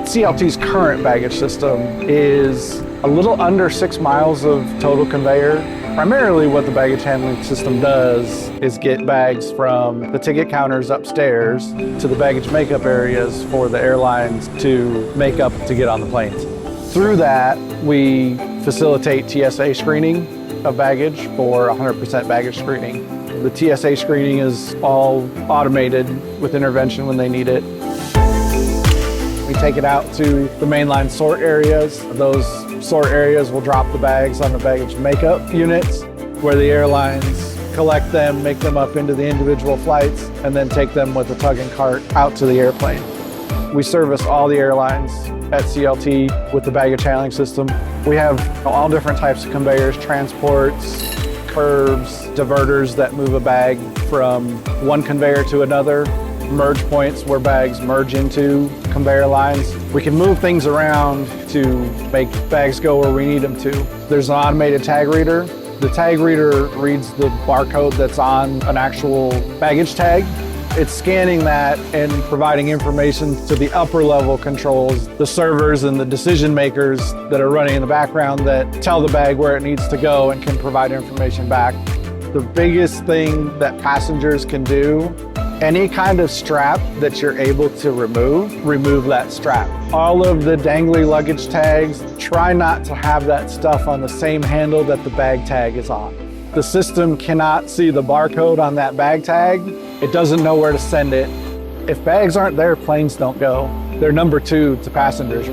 CLT's current baggage system is a little under 6 miles of total conveyor. Primarily what the baggage handling system does is get bags from the ticket counters upstairs to the baggage makeup areas for the airlines to make up to get on the planes. Through that, we facilitate TSA screening of baggage for 100% baggage screening. The TSA screening is all automated with intervention when they need it. We take it out to the mainline sort areas. Those sort areas will drop the bags on the baggage makeup units where the airlines collect them, make them up into the individual flights, and then take them with a tug and cart out to the airplane. We service all the airlines at CLT with the baggage handling system. We have all different types of conveyors, transports, curbs, diverters that move a bag from one conveyor to another, merge points where bags merge into conveyor lines. We can move things around to make bags go where we need them to. There's an automated tag reader. The tag reader reads the barcode that's on an actual baggage tag. It's scanning that and providing information to the upper level controls, the servers and the decision makers that are running in the background that tell the bag where it needs to go and can provide information back. The biggest thing that passengers can do, any kind of strap that you're able to remove that strap. All of the dangly luggage tags, try not to have that stuff on the same handle that the bag tag is on. The system cannot see the barcode on that bag tag. It doesn't know where to send it. If bags aren't there, planes don't go. They're number two to passengers.